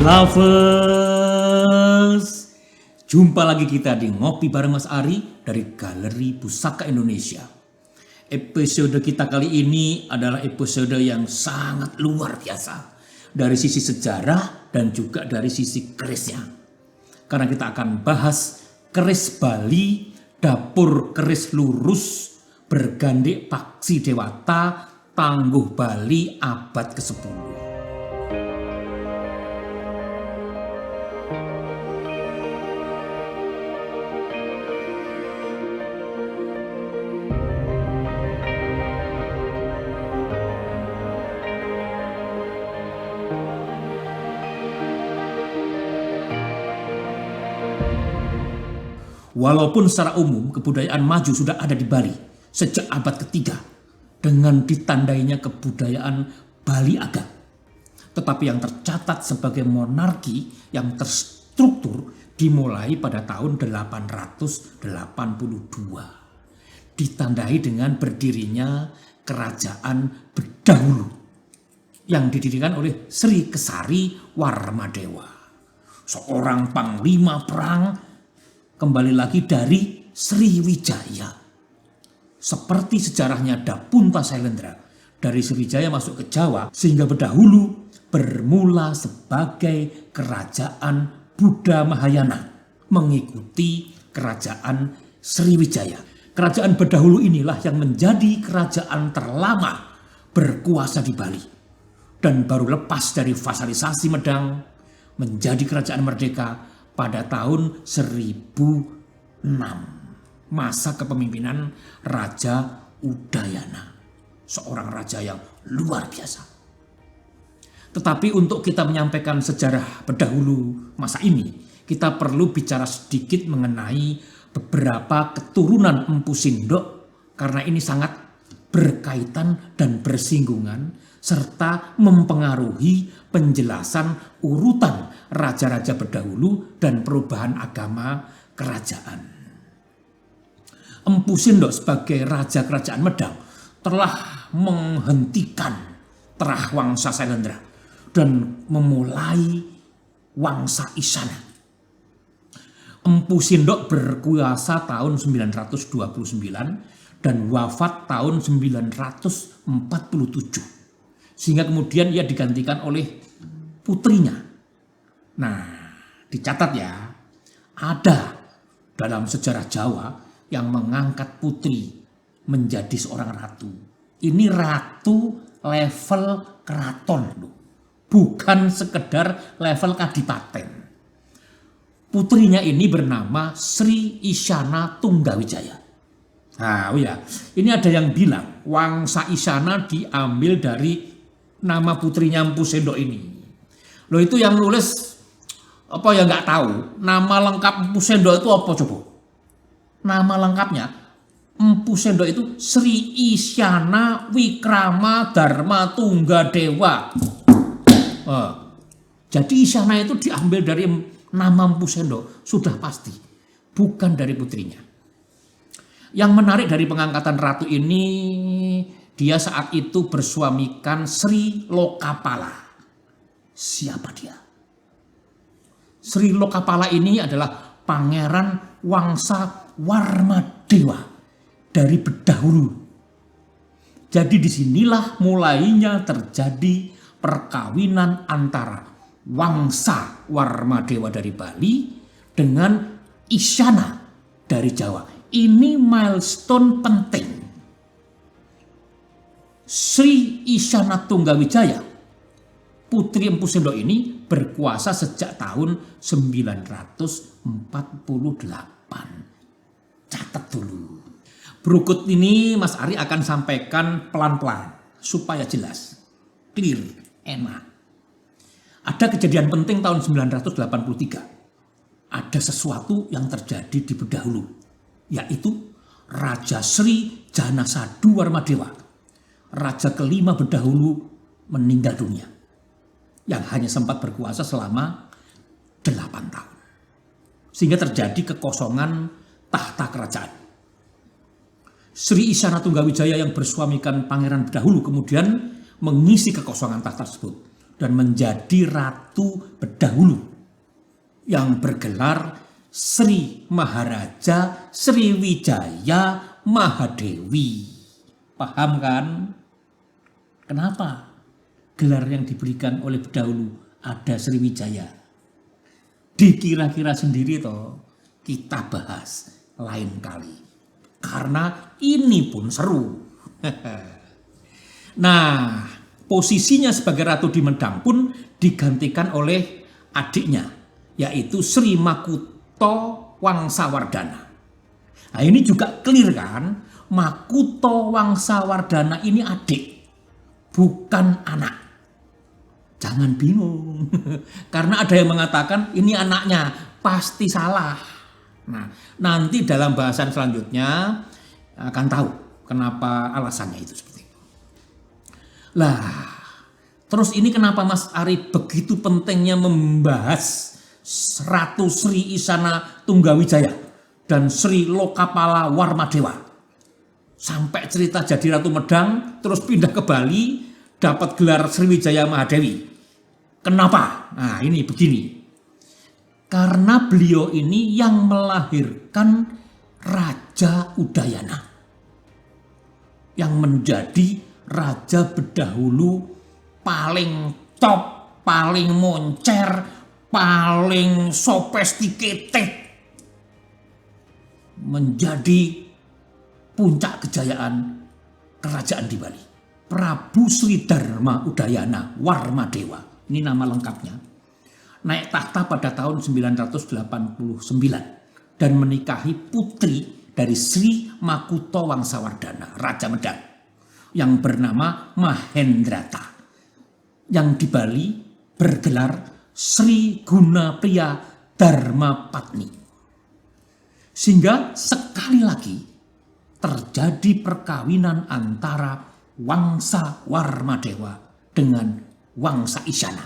Lovers, jumpa lagi kita di Ngopi bareng Mas Ari dari Galeri Pusaka Indonesia. Episode kita kali ini adalah episode yang sangat luar biasa dari sisi sejarah dan juga dari sisi kerisnya. Karena kita akan bahas keris Bali, dapur keris lurus, bergandek paksi dewata, tangguh Bali abad ke-10. Walaupun secara umum kebudayaan maju sudah ada di Bali sejak abad ketiga dengan ditandainya kebudayaan Bali Agam. Tetapi yang tercatat sebagai monarki yang terstruktur dimulai pada tahun 882. Ditandai dengan berdirinya kerajaan Bedahulu yang didirikan oleh Sri Kesari Warmadewa. Seorang panglima perang kembali lagi dari Sriwijaya. Seperti sejarahnya Dapunta Sailendra, dari Sriwijaya masuk ke Jawa sehingga Bedahulu bermula sebagai kerajaan Buddha Mahayana mengikuti kerajaan Sriwijaya. Kerajaan Bedahulu inilah yang menjadi kerajaan terlama berkuasa di Bali dan baru lepas dari vassalisasi Medang menjadi kerajaan merdeka pada tahun 1006, masa kepemimpinan Raja Udayana, seorang raja yang luar biasa. Tetapi untuk kita menyampaikan sejarah Bedahulu masa ini, kita perlu bicara sedikit mengenai beberapa keturunan Empu Sindok, karena ini sangat berkaitan dan bersinggungan serta mempengaruhi penjelasan urutan raja-raja Bedahulu dan perubahan agama kerajaan. Empu Sindok sebagai raja kerajaan Medang telah menghentikan terah Wangsa Sailendra dan memulai Wangsa Isana. Empu Sindok berkuasa tahun 929 dan wafat tahun 947. Sehingga kemudian ia digantikan oleh putrinya. Nah, dicatat ya, ada dalam sejarah Jawa yang mengangkat putri menjadi seorang ratu. Ini ratu level keraton loh, bukan sekedar level kadipaten. Putrinya ini bernama Sri Isyana Tunggawijaya. Nah, oh ya, ini ada yang bilang Wangsa Isyana diambil dari nama putrinya Empu Sindok ini. Loh, itu yang nulis apa ya nggak tahu. Nama lengkap Empu Sindok itu apa coba? Nama lengkapnya Empu Sindok itu Sri Isyana Wikrama Dharma Tunggadewa. Jadi Isyana itu diambil dari nama Empu Sindok sudah pasti, bukan dari putrinya. Yang menarik dari pengangkatan ratu ini, dia saat itu bersuamikan Sri Lokapala. Siapa dia? Sri Lokapala ini adalah Pangeran Wangsa Warmadewa dari Bedahulu. Jadi disinilah mulainya terjadi perkawinan antara Wangsa Warmadewa dari Bali dengan Isyana dari Jawa. Ini milestone penting. Sri Isyana Tunggawijaya, putri Empu Sindok ini berkuasa sejak tahun 948. Catat dulu. Berikut ini Mas Ari akan sampaikan pelan-pelan supaya jelas, clear, enak. Ada kejadian penting tahun 983. Ada sesuatu yang terjadi di Bedahulu, yaitu Raja Sri Janasadu Warmadewa, raja kelima Bedahulu, meninggal dunia, yang hanya sempat berkuasa selama 8 tahun. Sehingga terjadi kekosongan tahta kerajaan. Sri Isyana Tunggawijaya yang bersuamikan Pangeran Bedahulu kemudian mengisi kekosongan tahta tersebut dan menjadi Ratu Bedahulu yang bergelar Sri Maharaja Sriwijaya Mahadewi. Paham kan? Kenapa gelar yang diberikan oleh Bedahulu ada Sriwijaya? Dikira-kira sendiri toh, kita bahas lain kali. Karena ini pun seru. Nah, posisinya sebagai Ratu di Medang pun digantikan oleh adiknya, yaitu Sri Makuto Wangsawardhana. Nah, ini juga clear kan? Makuto Wangsawardhana ini adik, bukan anak. Jangan bingung. Karena ada yang mengatakan ini anaknya, pasti salah. Nah, nanti dalam bahasan selanjutnya akan tahu kenapa alasannya itu seperti itu. Lah, terus ini kenapa Mas Ari begitu pentingnya membahas Ratu Sri Isana Tunggawijaya dan Sri Lokapala Warmadewa. Sampai cerita jadi Ratu Medang, terus pindah ke Bali, dapat gelar Sriwijaya Mahadewi. Kenapa? Nah, ini begini. Karena beliau ini yang melahirkan Raja Udayana, yang menjadi Raja Bedahulu paling top, paling moncer, paling sophisticated, menjadi puncak kejayaan kerajaan di Bali. Prabu Sri Dharma Udayana Warmadewa, ini nama lengkapnya, naik tahta pada tahun 989 dan menikahi putri dari Sri Makuto Wangsawardhana, Raja Medang, yang bernama Mahendrata, yang di Bali bergelar Sri Gunapriya Dharmapatni. Sehingga sekali lagi terjadi perkawinan antara Wangsa Warmadewa dengan Wangsa Isyana,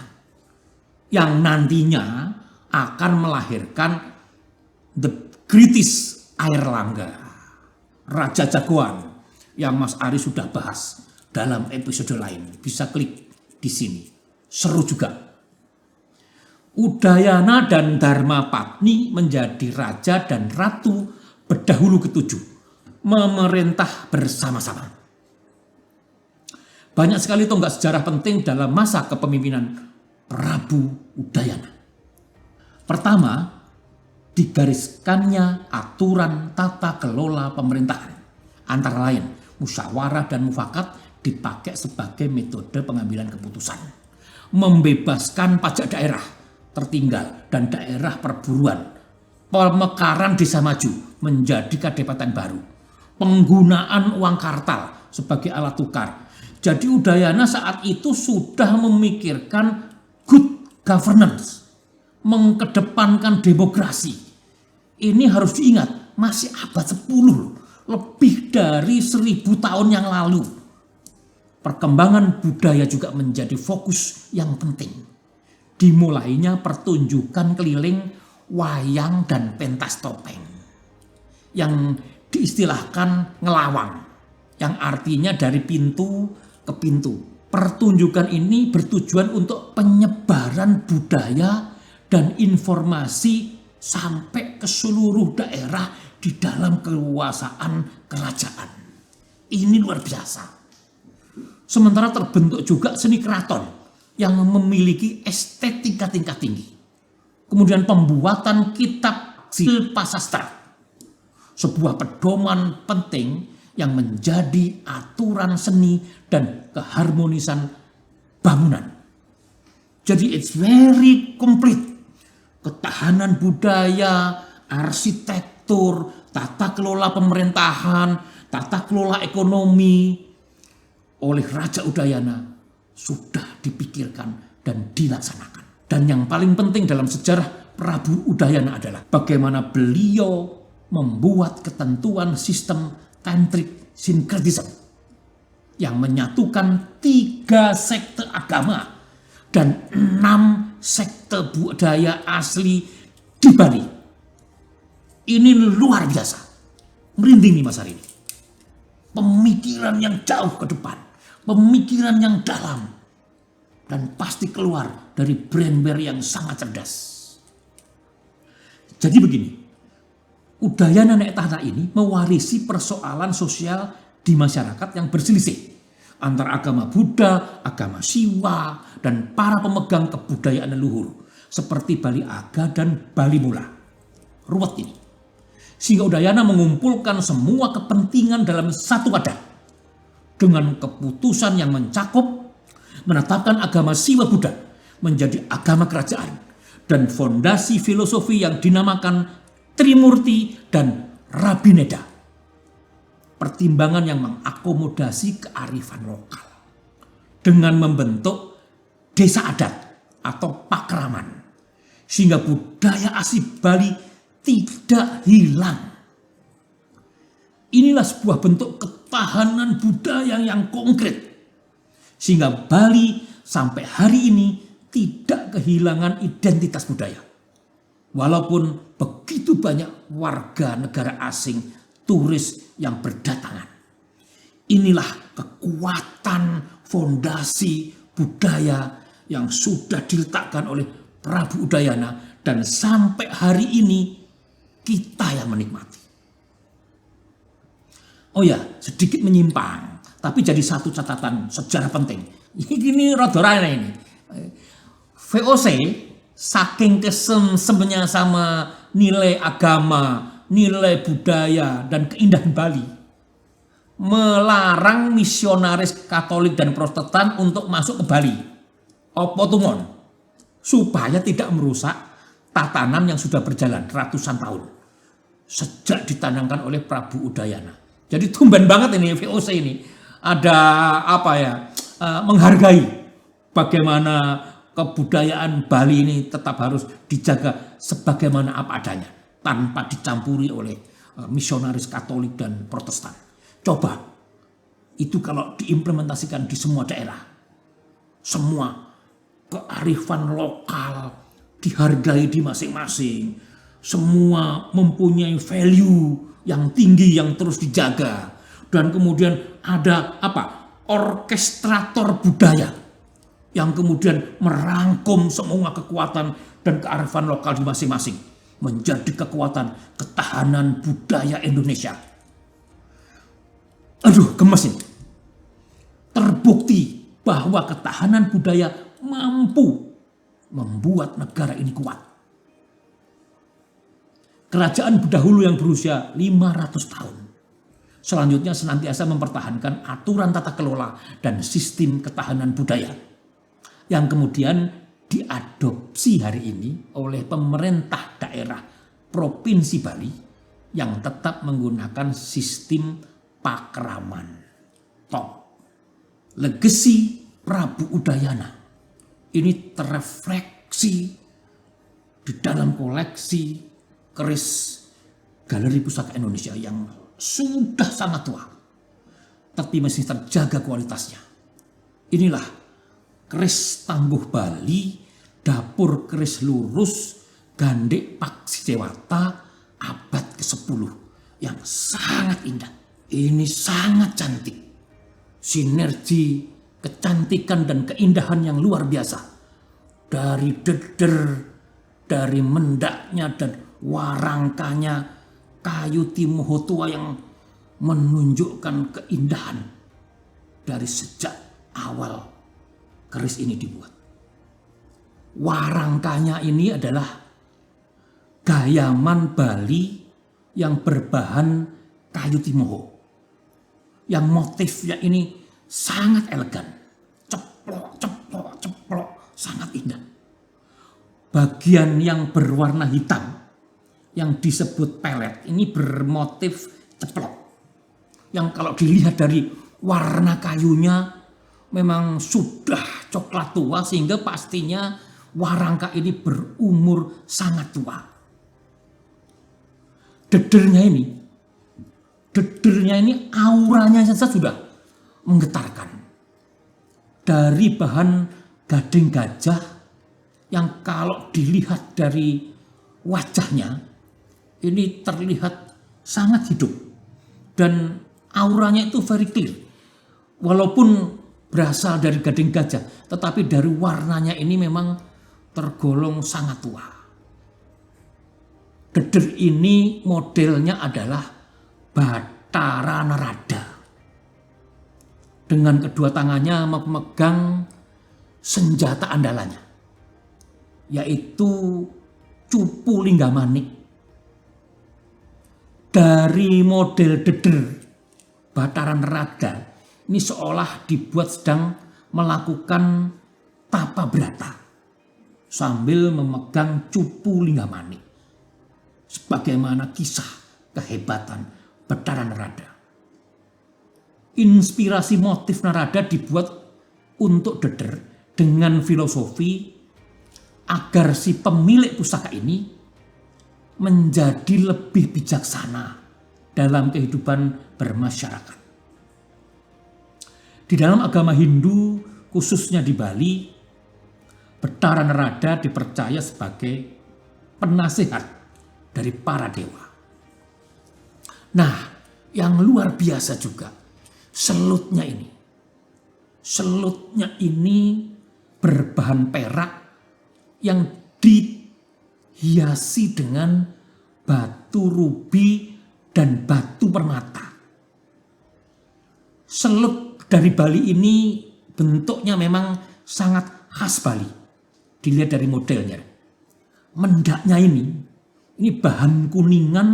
yang nantinya akan melahirkan the greatest Airlangga, Raja Jagoan, yang Mas Ari sudah bahas dalam episode lain. Bisa klik di sini, seru juga. Udayana dan Dharmapatni menjadi Raja dan Ratu Bedahulu ke-7, memerintah bersama-sama. Banyak sekali tonggak sejarah penting dalam masa kepemimpinan Prabu Udayana. Pertama, digariskannya aturan tata kelola pemerintahan. Antara lain, musyawarah dan mufakat dipakai sebagai metode pengambilan keputusan. Membebaskan pajak daerah tertinggal dan daerah perburuan. Pemekaran desa maju menjadi kadipaten baru. Penggunaan uang kartal sebagai alat tukar. Jadi Udayana saat itu sudah memikirkan good governance, mengedepankan demokrasi. Ini harus diingat, masih abad 10, lebih dari 1000 tahun yang lalu. Perkembangan budaya juga menjadi fokus yang penting. Dimulainya pertunjukan keliling wayang dan pentas topeng, yang diistilahkan ngelawang, yang artinya dari pintu ke pintu. Pertunjukan ini bertujuan untuk penyebaran budaya dan informasi sampai ke seluruh daerah di dalam kekuasaan kerajaan. Ini luar biasa. Sementara terbentuk juga seni keraton yang memiliki estetika tingkat tinggi. Kemudian pembuatan kitab Silpasastra, sebuah pedoman penting yang menjadi aturan seni dan keharmonisan bangunan. Jadi it's very complete. Ketahanan budaya, arsitektur, tata kelola pemerintahan, tata kelola ekonomi oleh Raja Udayana sudah dipikirkan dan dilaksanakan. Dan yang paling penting dalam sejarah Prabu Udayana adalah bagaimana beliau membuat ketentuan sistem tantric syncretism yang menyatukan 3 sekte agama dan 6 sekte budaya asli di Bali. Ini luar biasa. Merinding nih Mas Ari. Pemikiran yang jauh ke depan, pemikiran yang dalam, dan pasti keluar dari brainware yang sangat cerdas. Jadi begini, Udayana Nek Tana ini mewarisi persoalan sosial di masyarakat yang berselisih antara agama Buddha, agama Siwa, dan para pemegang kebudayaan leluhur seperti Bali Aga dan Bali Mula. Ruwet ini. Sehingga Udayana mengumpulkan semua kepentingan dalam satu wadah dengan keputusan yang mencakup menetapkan agama Siwa Buddha menjadi agama kerajaan dan fondasi filosofi yang dinamakan Trimurti dan Rabineda. Pertimbangan yang mengakomodasi kearifan lokal dengan membentuk desa adat atau pakraman sehingga budaya asli Bali tidak hilang. Inilah sebuah bentuk ketahanan budaya yang konkret sehingga Bali sampai hari ini tidak kehilangan identitas budaya. Walaupun begitu banyak warga negara asing, turis yang berdatangan. Inilah kekuatan fondasi budaya yang sudah diletakkan oleh Prabu Udayana dan sampai hari ini kita yang menikmati. Oh ya, sedikit menyimpang, tapi jadi satu catatan sejarah penting. Ini rada rame ini. VOC saking kesemnya sama nilai agama, nilai budaya, dan keindahan Bali, melarang misionaris Katolik dan Protestan untuk masuk ke Bali. Apa tumon? Supaya tidak merusak tatanan yang sudah berjalan ratusan tahun sejak ditanamkan oleh Prabu Udayana. Jadi tumben banget ini VOC ini ada apa ya, menghargai bagaimana kebudayaan Bali ini tetap harus dijaga sebagaimana apa adanya tanpa dicampuri oleh misionaris Katolik dan Protestan. Coba itu kalau diimplementasikan di semua daerah, semua kearifan lokal dihargai di masing-masing, semua mempunyai value yang tinggi yang terus dijaga, dan kemudian ada apa, orkestrator budaya yang kemudian merangkum semua kekuatan dan kearifan lokal di masing-masing menjadi kekuatan ketahanan budaya Indonesia. Aduh, gemes ini. Terbukti bahwa ketahanan budaya mampu membuat negara ini kuat. Kerajaan Dahulu yang berusia 500 tahun selanjutnya senantiasa mempertahankan aturan tata kelola dan sistem ketahanan budaya yang kemudian diadopsi hari ini oleh pemerintah daerah Provinsi Bali yang tetap menggunakan sistem pakraman. Top. Legasi Prabu Udayana ini terrefleksi di dalam koleksi keris Galeri Pusaka Indonesia yang sudah sangat tua, tapi masih terjaga kualitasnya. Inilah keris Tangguh Bali, dapur keris lurus Gandek Paksi Dewata abad ke-10 yang sangat indah. Ini sangat cantik. Sinergi kecantikan dan keindahan yang luar biasa. Dari deder, dari mendaknya dan warangkanya kayu timoho tua yang menunjukkan keindahan dari sejak awal keris ini dibuat. Warangkanya ini adalah gayaman Bali yang berbahan kayu timoho, yang motifnya ini sangat elegan, ceplok, ceplok, ceplok, sangat indah. Bagian yang berwarna hitam yang disebut pelet ini bermotif ceplok, yang kalau dilihat dari warna kayunya memang sudah coklat tua, sehingga pastinya warangka ini berumur sangat tua. Dedernya ini auranya saja sudah menggetarkan. Dari bahan gading gajah yang kalau dilihat dari wajahnya ini terlihat sangat hidup dan auranya itu very clear. Walaupun berasal dari gading gajah, tetapi dari warnanya ini memang tergolong sangat tua. Deder ini modelnya adalah Bathara Narada. Dengan kedua tangannya memegang senjata andalannya, yaitu Cupu Linggamanik. Dari model deder Bathara Narada ini seolah dibuat sedang melakukan tapa brata sambil memegang Cupu Linggamanik, sebagaimana kisah kehebatan Bathara Narada. Inspirasi motif Narada dibuat untuk deder dengan filosofi agar si pemilik pusaka ini menjadi lebih bijaksana dalam kehidupan bermasyarakat. Di dalam agama Hindu, khususnya di Bali, Bathara Narada dipercaya sebagai penasihat dari para dewa. Nah, yang luar biasa juga, selutnya ini. Selutnya ini berbahan perak yang dihiasi dengan batu rubi dan batu permata. Selut dari Bali ini bentuknya memang sangat khas Bali. Dilihat dari modelnya. Mendaknya ini bahan kuningan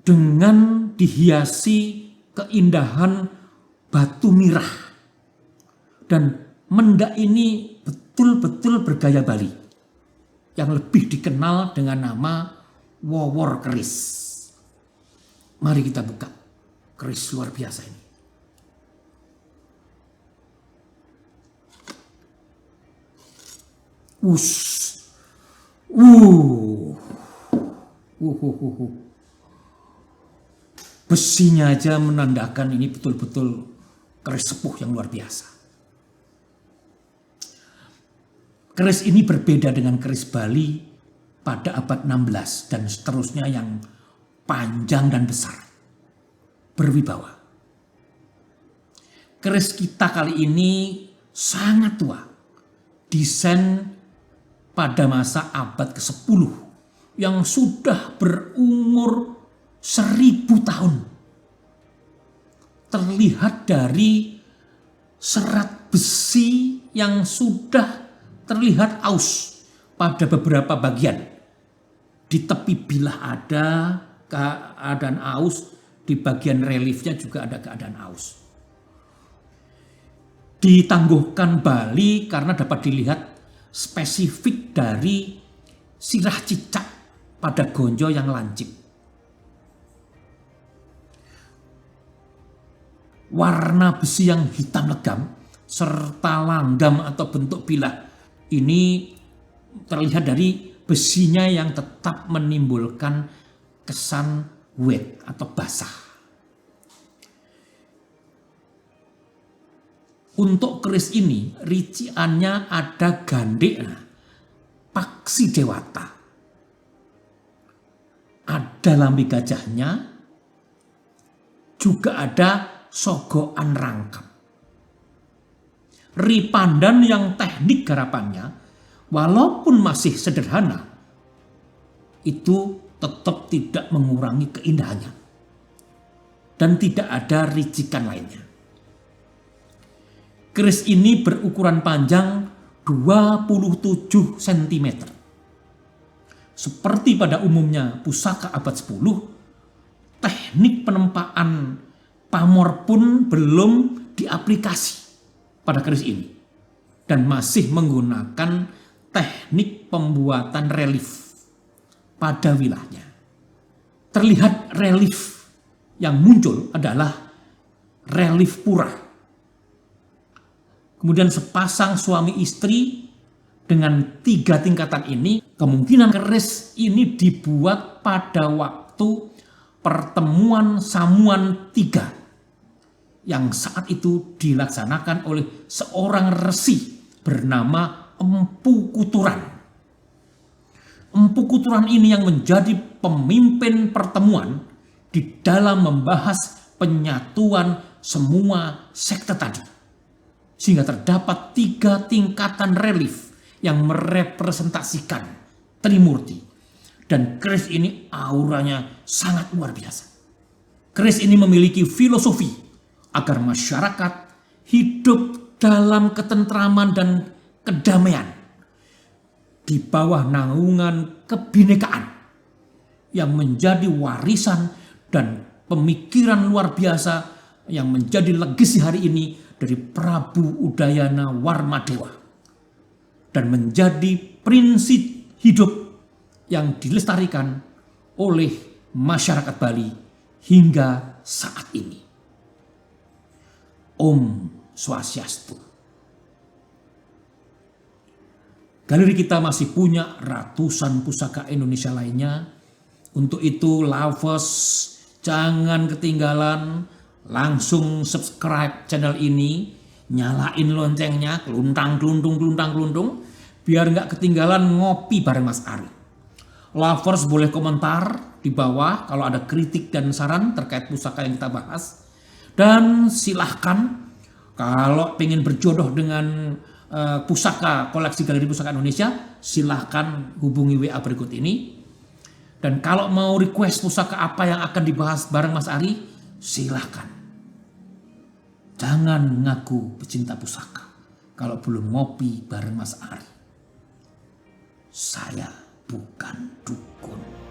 dengan dihiasi keindahan batu mirah. Dan mendak ini betul-betul bergaya Bali, yang lebih dikenal dengan nama Wowor Keris. Mari kita buka keris luar biasa ini. Besinya aja menandakan ini betul-betul keris sepuh yang luar biasa. Keris ini berbeda dengan keris Bali pada abad 16 dan seterusnya yang panjang dan besar, berwibawa. Keris kita kali ini sangat tua, desain pada masa abad ke-10 yang sudah berumur 1000 tahun. Terlihat dari serat besi yang sudah terlihat aus pada beberapa bagian. Di tepi bilah ada keadaan aus, di bagian reliefnya juga ada keadaan aus. Ditangguhkan Bali karena dapat dilihat spesifik dari sirah cicak pada gonjo yang lancip. Warna besi yang hitam legam serta langgam atau bentuk bilah ini terlihat dari besinya yang tetap menimbulkan kesan wet atau basah. Untuk keris ini riciannya ada gandekna, paksi dewata. Ada lambe gajahnya, juga ada sogokan rangkap. Ripandan yang teknik garapannya, walaupun masih sederhana, itu tetap tidak mengurangi keindahannya. Dan tidak ada ricikan lainnya. Keris ini berukuran panjang 27 cm. Seperti pada umumnya pusaka abad 10, teknik penempaan pamor pun belum diaplikasi pada keris ini. Dan masih menggunakan teknik pembuatan relief pada wilahnya. Terlihat relief yang muncul adalah relief pura. Kemudian sepasang suami istri dengan 3 tingkatan ini, kemungkinan keris ini dibuat pada waktu pertemuan Samuan III yang saat itu dilaksanakan oleh seorang resi bernama Empu Kuturan. Empu Kuturan ini yang menjadi pemimpin pertemuan di dalam membahas penyatuan semua sekte tadi. Sehingga terdapat 3 tingkatan relief yang merepresentasikan Trimurti. Dan keris ini auranya sangat luar biasa. Keris ini memiliki filosofi agar masyarakat hidup dalam ketentraman dan kedamaian di bawah naungan kebinekaan yang menjadi warisan dan pemikiran luar biasa yang menjadi legasi hari ini dari Prabu Udayana Warmadewa dan menjadi prinsip hidup yang dilestarikan oleh masyarakat Bali hingga saat ini. Om Swastiastu. Galeri kita masih punya ratusan pusaka Indonesia lainnya. Untuk itu lovers jangan ketinggalan, langsung subscribe channel ini, nyalain loncengnya, keluntung, biar nggak ketinggalan ngopi bareng Mas Ari. Lovers boleh komentar di bawah kalau ada kritik dan saran terkait pusaka yang kita bahas. Dan silahkan kalau pengen berjodoh dengan pusaka koleksi Galeri Pusaka Indonesia, silahkan hubungi WA berikut ini. Dan kalau mau request pusaka apa yang akan dibahas bareng Mas Ari, silahkan. Jangan ngaku pecinta pusaka kalau belum ngopi bareng Mas Ari. Saya bukan dukun.